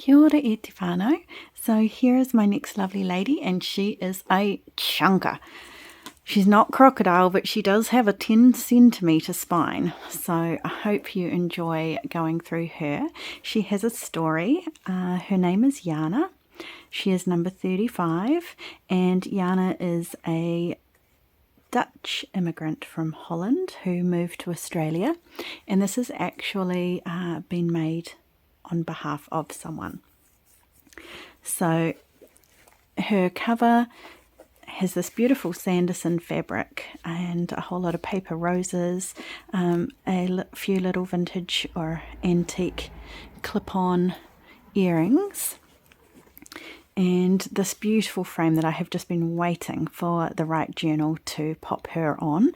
Kia ora e te whānau. So here is my next lovely lady, and she is a chunker. She's not crocodile, but she does have a 10 centimetre spine. So I hope you enjoy going through her. She has a story. Her name is Janna. She is number 35, and Janna is a Dutch immigrant from Holland who moved to Australia, and this has actually been made on behalf of someone. So her cover has this beautiful Sanderson fabric and a whole lot of paper roses, a few little vintage or antique clip-on earrings, and this beautiful frame that I have just been waiting for the right journal to pop her on.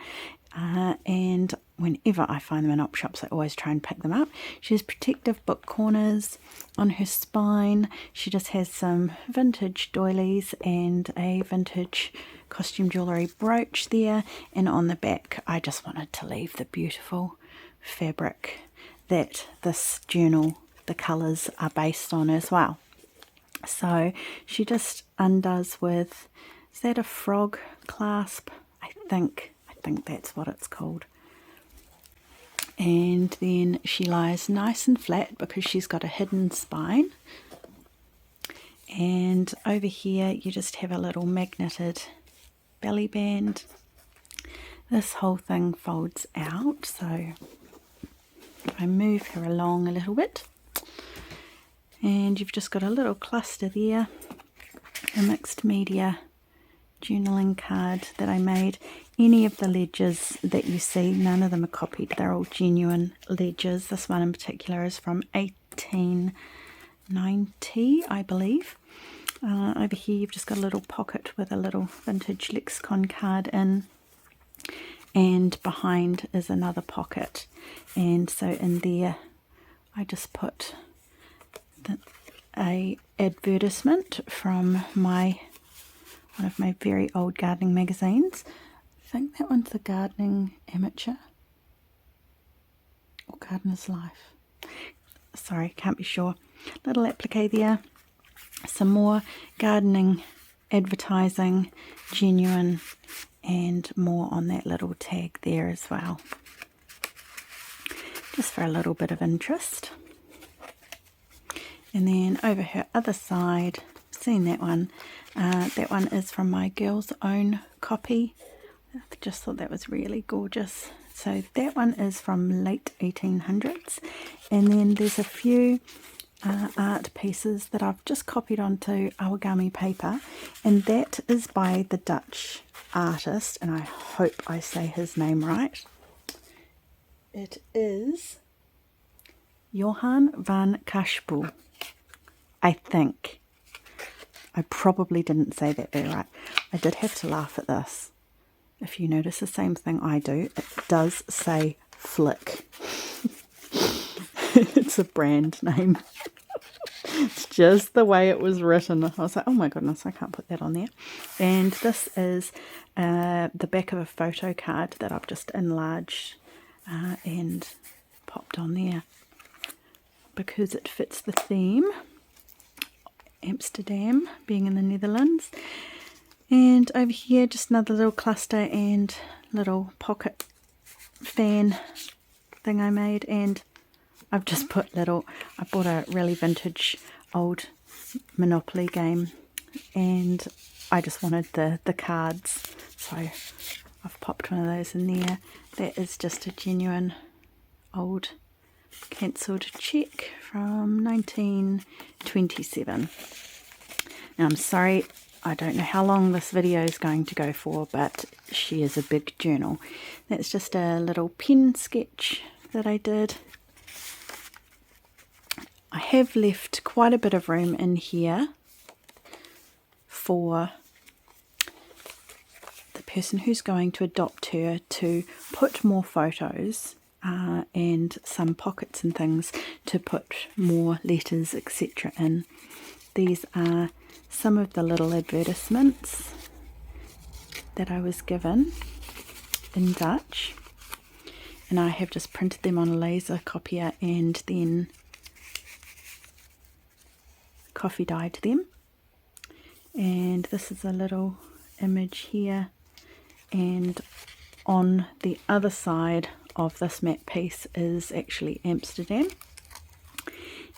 And whenever I find them in op shops, I always try and pick them up. She has protective book corners on her spine. She just has some vintage doilies and a vintage costume jewellery brooch there. And on the back, I just wanted to leave the beautiful fabric that this journal, the colours are based on as well. So she just undoes with, is that a frog clasp? I think that's what it's called. And then she lies nice and flat because she's got a hidden spine. And over here you just have a little magneted belly band. This whole thing folds out, so if I move her along a little bit, and you've just got a little cluster there, a mixed media journaling card that I made. Any of the ledgers that you see, none of them are copied, they're all genuine ledgers. This one in particular is from 1890, I believe. Over here you've just got a little pocket with a little vintage lexicon card in, and behind is another pocket, and so in there I just put a advertisement from one of my very old gardening magazines. I think that one's the Gardening Amateur or Gardener's Life. Sorry, can't be sure. Little applique there. Some more gardening advertising, genuine, and more on that little tag there as well. Just for a little bit of interest. And then over her other side, seen that one is from my girl's own copy. I just thought that was really gorgeous. So that one is from late 1800s, and then there's a few art pieces that I've just copied onto origami paper, and that is by the Dutch artist, and I hope I say his name right. It is Johan van Kashpoel. I think. I probably didn't say that very right. I did have to laugh at this. If you notice the same thing I do, it does say Flick. It's a brand name. It's just the way it was written. I was like, oh my goodness, I can't put that on there. And this is the back of a photo card that I've just enlarged and popped on there because it fits the theme. Amsterdam being in the Netherlands, and over here just another little cluster and little pocket fan thing I made, and I've just put I bought a really vintage old Monopoly game and I just wanted the cards, so I've popped one of those in there. That is just a genuine old cancelled cheque from 1927. Now I'm sorry, I don't know how long this video is going to go for, but she is a big journal. That's just a little pen sketch that I did. I have left quite a bit of room in here for the person who's going to adopt her to put more photos and some pockets and things to put more letters, etc. in. These are some of the little advertisements that I was given in Dutch, and I have just printed them on a laser copier and then coffee dyed them. And this is a little image here, and on the other side of this matte piece is actually Amsterdam.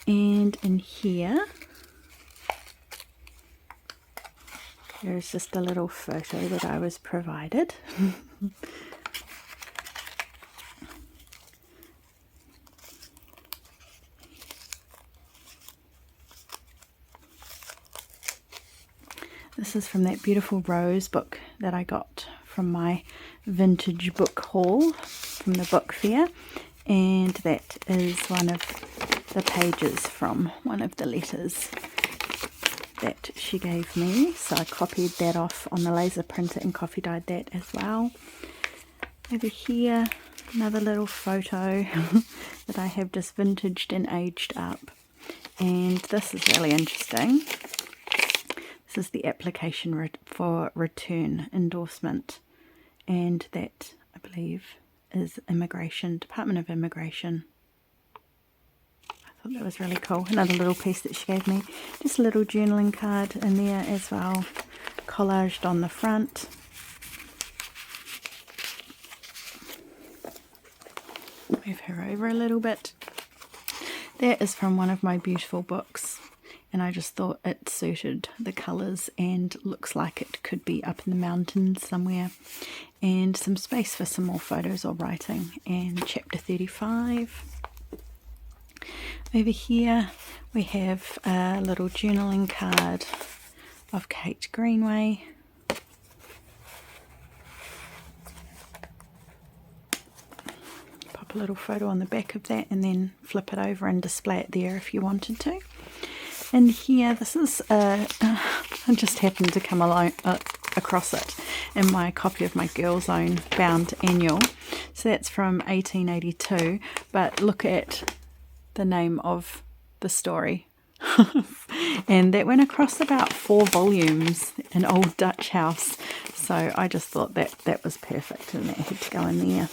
And in here there's just a little photo that I was provided. This is from that beautiful rose book that I got from my vintage book haul from the book fair, and that is one of the pages from one of the letters that she gave me, so I copied that off on the laser printer and coffee dyed that as well. Over here, another little photo that I have just vintaged and aged up, and this is really interesting. This is the application for return endorsement, and that I believe is Immigration, Department of Immigration. I thought that was really cool. Another little piece that she gave me. Just a little journaling card in there as well, collaged on the front. Move her over a little bit. That is from one of my beautiful books, and I just thought it suited the colours and looks like it could be up in the mountains somewhere. And some space for some more photos or writing. And chapter 35. Over here we have a little journaling card of Kate Greenway. Pop a little photo on the back of that and then flip it over and display it there if you wanted to. And here, this is I just happened to come across it in my copy of my Girls Own bound annual. So that's from 1882, but look at the name of the story. And that went across about 4 volumes, An Old Dutch House. So I just thought that was perfect, and that had to go in there.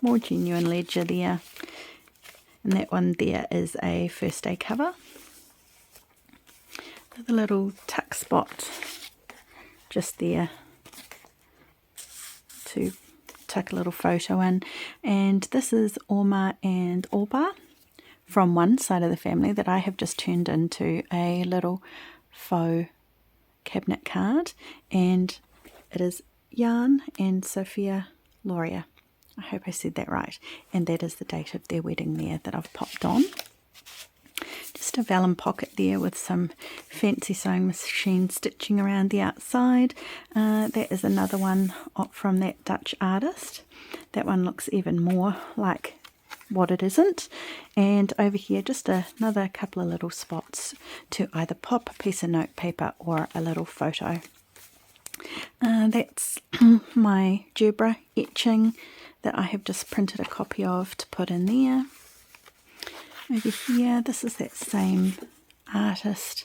More genuine ledger there. And that one there is a first day cover. The little tuck spot just there to tuck a little photo in. And this is Orma and Orba from one side of the family that I have just turned into a little faux cabinet card. And it is Jan and Sophia Loria. I hope I said that right. And that is the date of their wedding there that I've popped on. Just a vellum pocket there with some fancy sewing machine stitching around the outside. That is another one from that Dutch artist. That one looks even more like what it isn't. And over here just another couple of little spots to either pop a piece of note paper or a little photo. That's my Gebra etching that I have just printed a copy of to put in there. Over here, this is that same artist.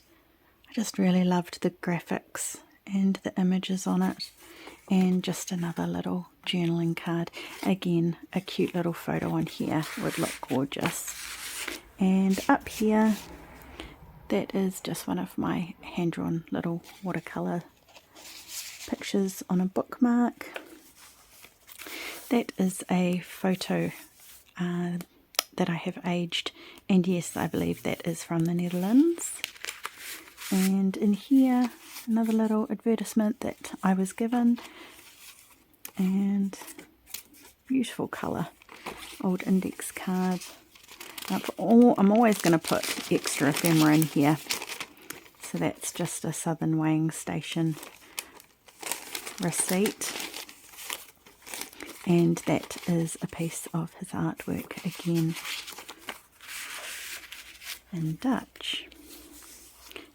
I just really loved the graphics and the images on it. And just another little journaling card. Again, a cute little photo on here would look gorgeous. And up here, that is just one of my hand-drawn little watercolour pictures on a bookmark. That is a photo that I have aged, and yes, I believe that is from the Netherlands. And in here, another little advertisement that I was given, and beautiful colour, old index card. I'm always going to put extra ephemera in here, so that's just a Southern Weighing Station receipt. And that is a piece of his artwork again in Dutch.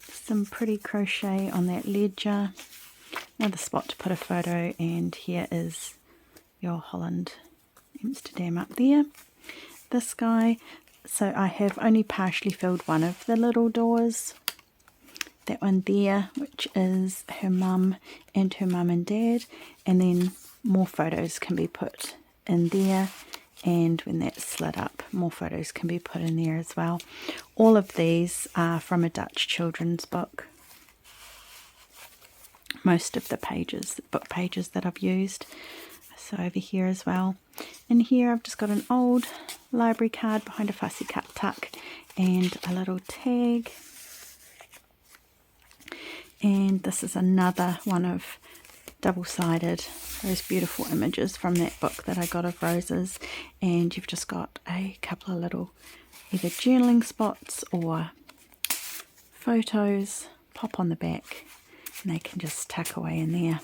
Some pretty crochet on that ledger. Another spot to put a photo, and here is your Holland Amsterdam up there. This guy, so I have only partially filled one of the little doors. That one there, which is her mum and her mum and dad, and then more photos can be put in there, and when that's slid up, more photos can be put in there as well. All of these are from a Dutch children's book. Most of the pages, book pages that I've used. So over here as well. In here I've just got an old library card behind a fussy cut tuck and a little tag. And this is another one of double-sided, those beautiful images from that book that I got of roses. And you've just got a couple of little either journaling spots or photos pop on the back, and they can just tuck away in there.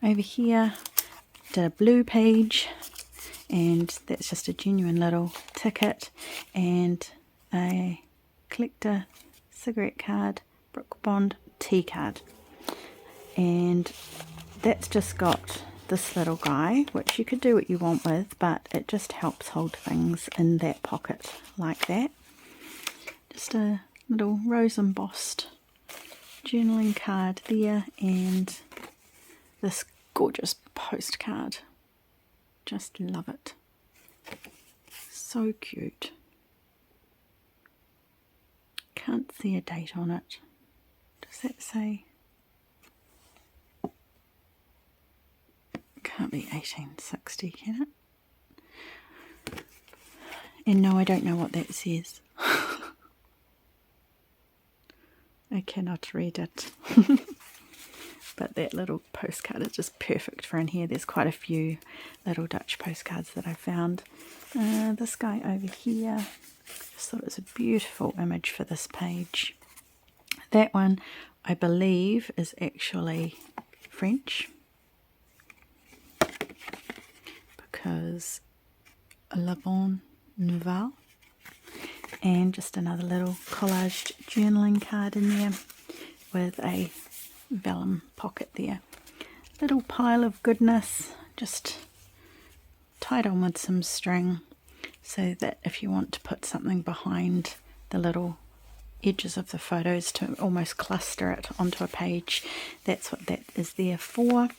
Over here, did a blue page, and that's just a genuine little ticket and a collector cigarette card, Brook Bond tea card. And that's just got this little guy, which you could do what you want with, but it just helps hold things in that pocket like that. Just a little rose embossed journaling card there, and this gorgeous postcard. Just love it. So cute. Can't see a date on it. Does that say? Can't be 1860, can it? And no, I don't know what that says. I cannot read it. But that little postcard is just perfect for in here. There's quite a few little Dutch postcards that I found. This guy over here, just thought it was a beautiful image for this page. That one, I believe, is actually French, because La Bonne Nouvelle. And just another little collaged journaling card in there with a vellum pocket there. Little pile of goodness, just tied on with some string, so that if you want to put something behind the little edges of the photos to almost cluster it onto a page, that's what that is there for.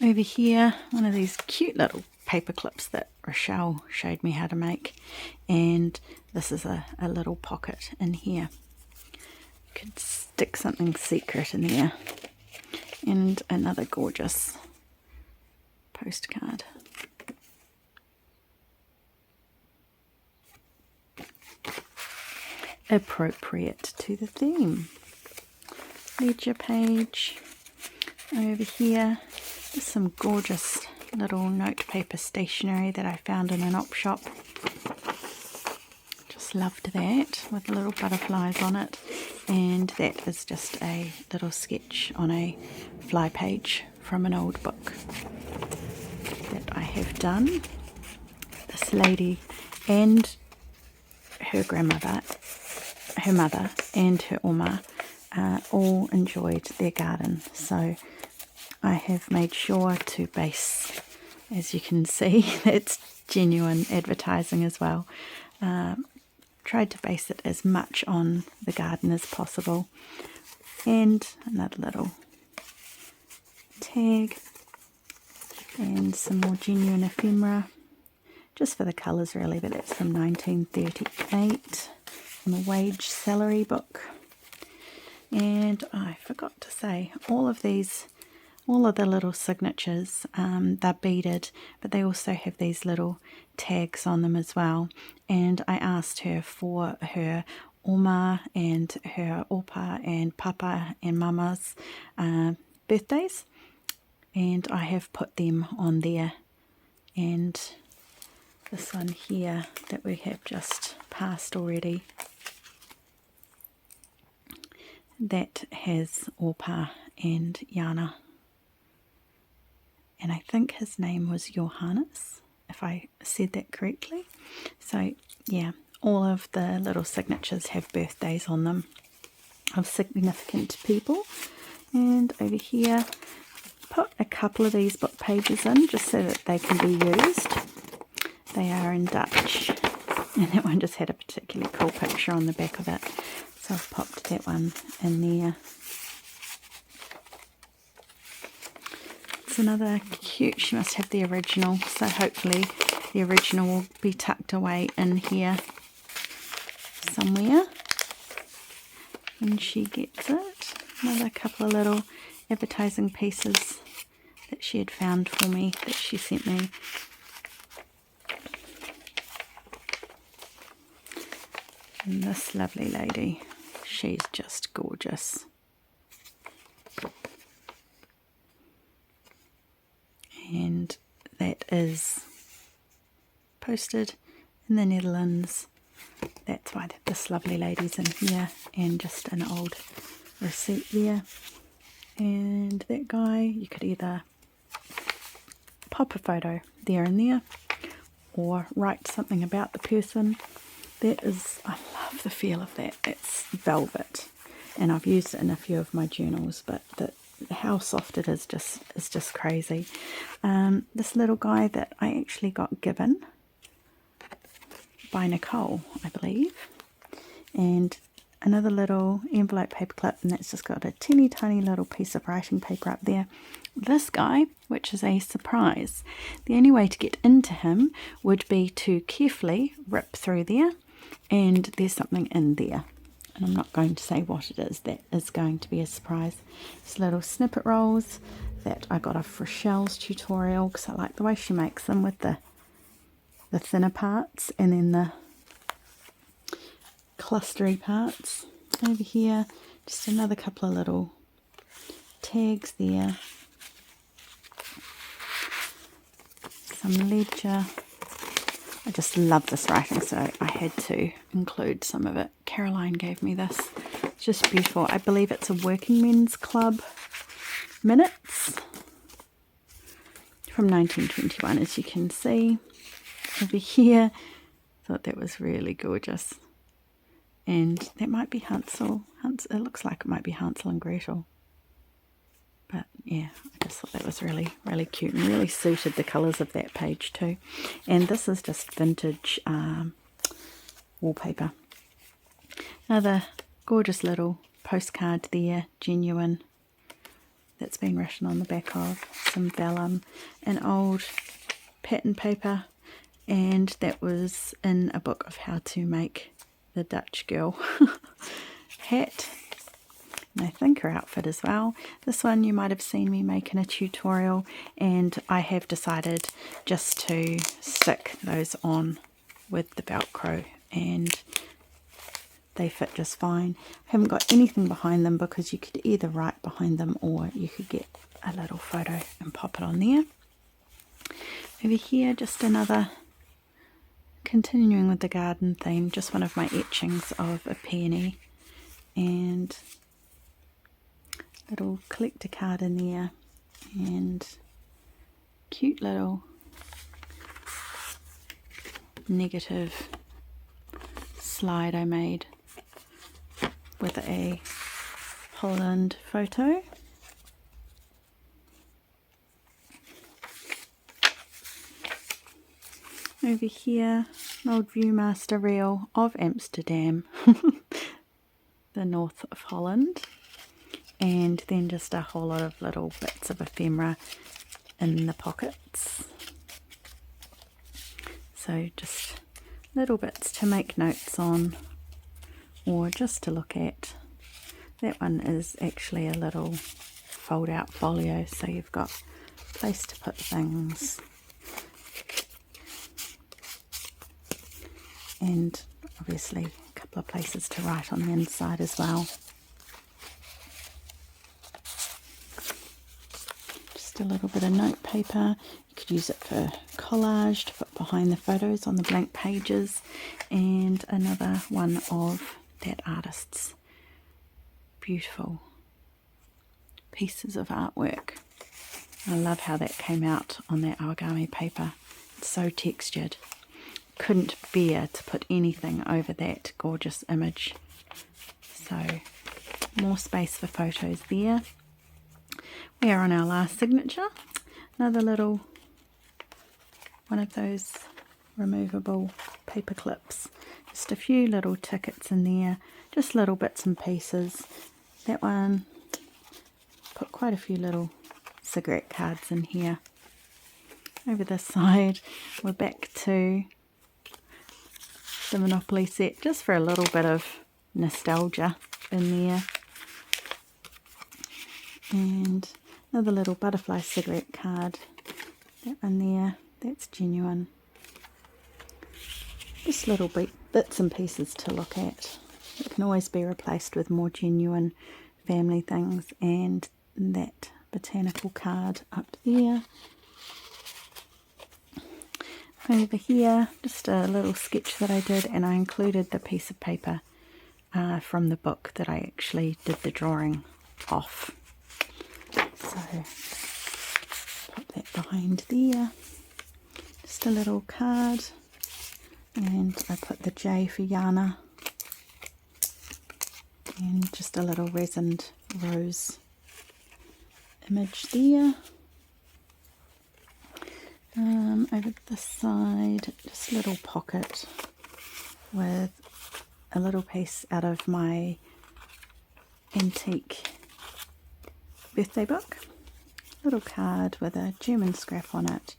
Over here, one of these cute little paper clips that Rochelle showed me how to make, and this is a little pocket in here. You could stick something secret in there. And another gorgeous postcard. Appropriate to the theme. Ledger page. Over here, there's some gorgeous little note paper stationery that I found in an op shop. Just loved that, with little butterflies on it. And that is just a little sketch on a fly page from an old book that I have done. This lady and her grandmother, her mother and her oma all enjoyed their garden, so I have made sure to base, as you can see, that's genuine advertising as well. Tried to base it as much on the garden as possible. And another little tag and some more genuine ephemera, just for the colours really, but that's from 1938 from a wage salary book. And I forgot to say, all of the little signatures, they're beaded, but they also have these little tags on them as well. And I asked her for her oma and her opa and papa and mama's birthdays, and I have put them on there. And this one here that we have just passed already, that has opa and Janna. And I think his name was Johannes, if I said that correctly. So yeah, all of the little signatures have birthdays on them of significant people. And over here, put a couple of these book pages in just so that they can be used. They are in Dutch, and that one just had a particularly cool picture on the back of it, so I've popped that one in there. It's another cute, she must have the original, so hopefully the original will be tucked away in here somewhere when she gets it. Another couple of little advertising pieces that she had found for me, that she sent me. And this lovely lady, she's just gorgeous. And that is posted in the Netherlands. That's why this lovely lady's in here, and just an old receipt there. And that guy, you could either pop a photo there and there, or write something about the person. That is, I love the feel of that. It's velvet, and I've used it in a few of my journals, but how soft it is just crazy. This little guy that I actually got given by Nicole, I believe, and another little envelope paper clip, and that's just got a teeny tiny little piece of writing paper up there. This guy, which is a surprise, the only way to get into him would be to carefully rip through there, and there's something in there, and I'm not going to say what it is. That is going to be a surprise. These little snippet rolls that I got off Rochelle's tutorial, because I like the way she makes them with the thinner parts and then the clustery parts. Over here, just another couple of little tags there, some ledger. I just love this writing, so I had to include some of it. Caroline gave me this. It's just beautiful. I believe it's a Working Men's Club minutes from 1921, as you can see over here. Thought that was really gorgeous. And that might be Hansel. It looks like it might be Hansel and Gretel. But yeah, I just thought that was really, really cute, and really suited the colours of that page too. And this is just vintage wallpaper. Another gorgeous little postcard there, genuine, that's been written on the back of some vellum, an old pattern paper, and that was in a book of how to make the Dutch girl hat. And I think her outfit as well. This one you might have seen me make in a tutorial, and I have decided just to stick those on with the Velcro, and they fit just fine. I haven't got anything behind them because you could either write behind them or you could get a little photo and pop it on there. Over here, just another, continuing with the garden theme, just one of my etchings of a peony, and little collector card in there, and cute little negative slide I made with a Holland photo. Over here, an old Viewmaster reel of Amsterdam, the north of Holland. And then just a whole lot of little bits of ephemera in the pockets. So just little bits to make notes on, or just to look at. That one is actually a little fold out folio, so you've got a place to put things. And obviously a couple of places to write on the inside as well. A little bit of note paper. You could use it for collage to put behind the photos on the blank pages, and another one of that artist's beautiful pieces of artwork. I love how that came out on that origami paper. It's so textured. Couldn't bear to put anything over that gorgeous image. So more space for photos there. We are on our last signature. Another little one of those removable paper clips. Just a few little tickets in there, just little bits and pieces. That one, put quite a few little cigarette cards in here. Over this side, we're back to the Monopoly set, just for a little bit of nostalgia in there. And another little butterfly cigarette card. That one there, that's genuine. Just little bits and pieces to look at. It can always be replaced with more genuine family things. And that botanical card up there. Over here, just a little sketch that I did, and I included the piece of paper from the book that I actually did the drawing off. So, pop that behind there. Just a little card, and I put the J for Janna, and just a little resined rose image there. Over this side, just a little pocket with a little piece out of my antique birthday book. Little card with a German scrap on it,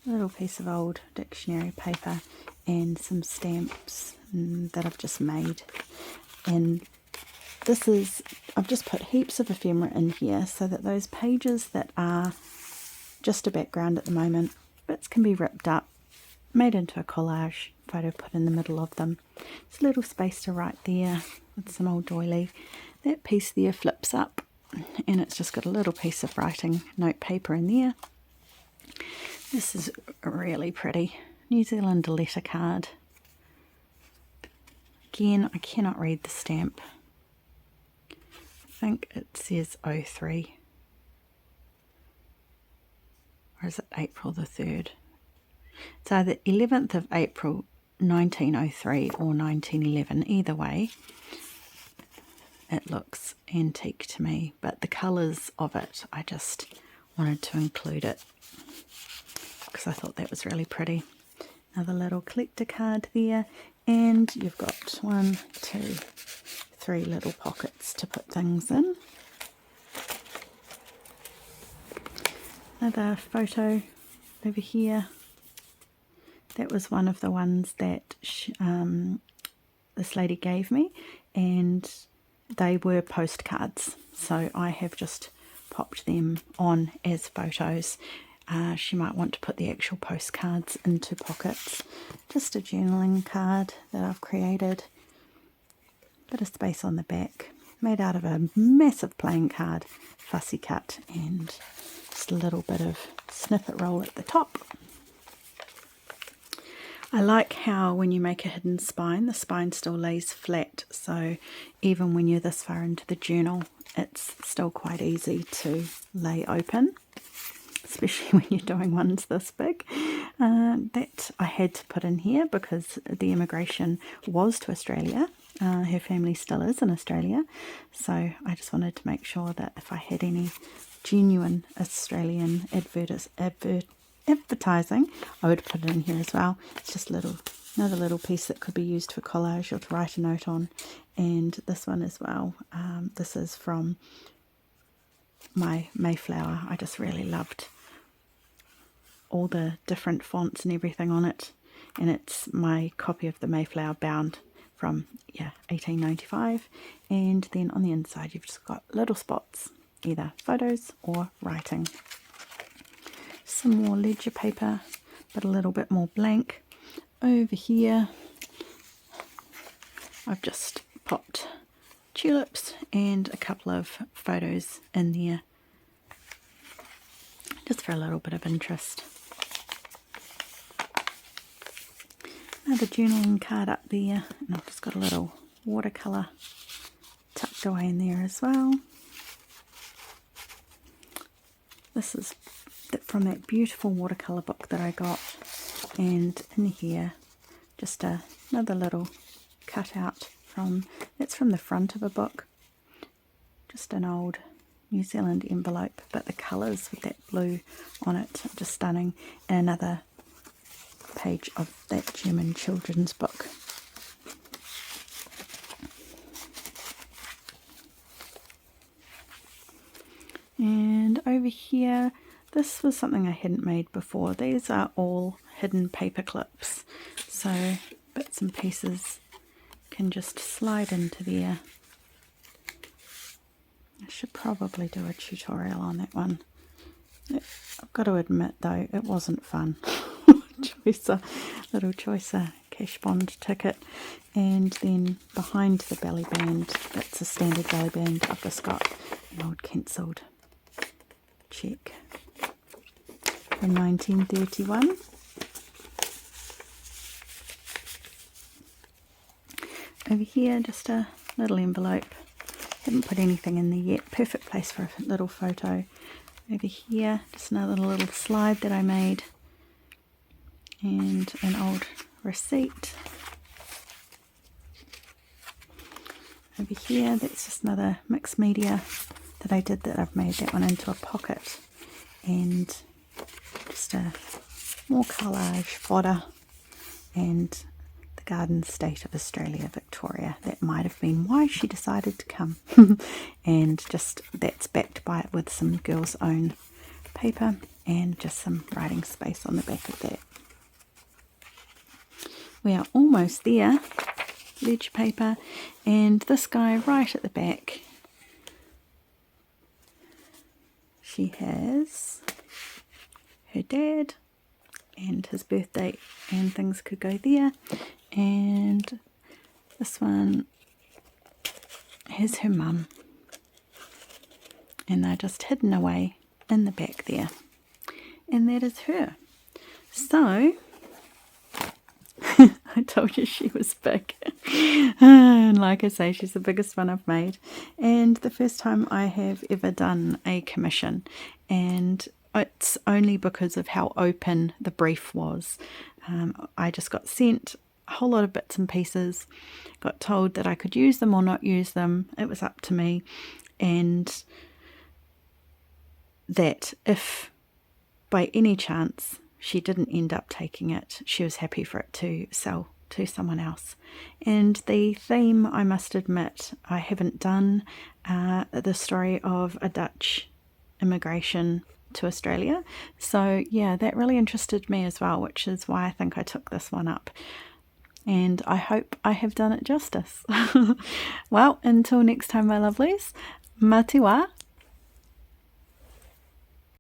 a little piece of old dictionary paper, and some stamps that I've just made. And this is, I've just put heaps of ephemera in here so that those pages that are just a background at the moment, bits can be ripped up, made into a collage photo put in the middle of them. There's a little space to write there with some old doily. That piece there flips up, and it's just got a little piece of writing note paper in there. This is really pretty. New Zealand letter card. Again, I cannot read the stamp. I think it says 03. Or is it April the 3rd? It's either 11th of April 1903 or 1911. Either way, it looks antique to me, but the colours of it, I just wanted to include it because I thought that was really pretty. Another little collector card there, and you've got 1, 2, 3 little pockets to put things in. Another photo over here. That was one of the ones that this lady gave me, and they were postcards, so I have just popped them on as photos. She might want to put the actual postcards into pockets. Just a journaling card that I've created. Bit of space on the back, made out of a massive playing card, fussy cut, and just a little bit of snippet roll at the top. I like how when you make a hidden spine, the spine still lays flat, so even when you're this far into the journal, it's still quite easy to lay open, especially when you're doing ones this big. That I had to put in here because the immigration was to Australia. Her family still is in Australia, so I just wanted to make sure that if I had any genuine Australian advertising, I would put it in here as well. It's just another little piece that could be used for collage or to write a note on. And this one as well, this is from my Mayflower. I just really loved all the different fonts and everything on it, and it's my copy of the Mayflower bound from 1895. And then on the inside you've just got little spots, either photos or writing. Some more ledger paper, but a little bit more blank. Over here I've just popped tulips and a couple of photos in there, just for a little bit of interest. Another journaling card up there, and I've just got a little watercolour tucked away in there as well. This is from that beautiful watercolour book that I got, and in here just another little cutout that's from the front of a book, just an old New Zealand envelope, but the colours with that blue on it are just stunning, and another page of that German children's book. And over here, this was something I hadn't made before. These are all hidden paper clips, so bits and pieces can just slide into there. I should probably do a tutorial on that one. I've got to admit though, it wasn't fun. Little choicer cash bond ticket, and then behind the belly band, it's a standard belly band, I've just got an old cancelled cheque from 1931. Over here, just a little envelope. Haven't put anything in there yet. Perfect place for a little photo. Over here, just another little slide that I made. And an old receipt. Over here, that's just another mixed media that I did, that I've made that one into a pocket. And just a more collage fodder, and Garden State of Australia, Victoria. That might have been why she decided to come. And just that's backed by it with some Girls Own paper and just some writing space on the back of that. We are almost there. Ledger paper, and this guy right at the back, she has her dad and his birthday, and things could go there. And this one has her mum, and they're just hidden away in the back there, and that is her. So I told you she was big, and like I say, she's the biggest one I've made, and the first time I have ever done a commission, and it's only because of how open the brief was. I just got sent a whole lot of bits and pieces, got told that I could use them or not use them. It was up to me, and that if by any chance she didn't end up taking it, she was happy for it to sell to someone else. And the theme, I must admit, I haven't done the story of a Dutch immigration to Australia. So yeah, that really interested me as well, which is why I think I took this one up. And I hope I have done it justice. Well, until next time, my lovelies, mā te wā.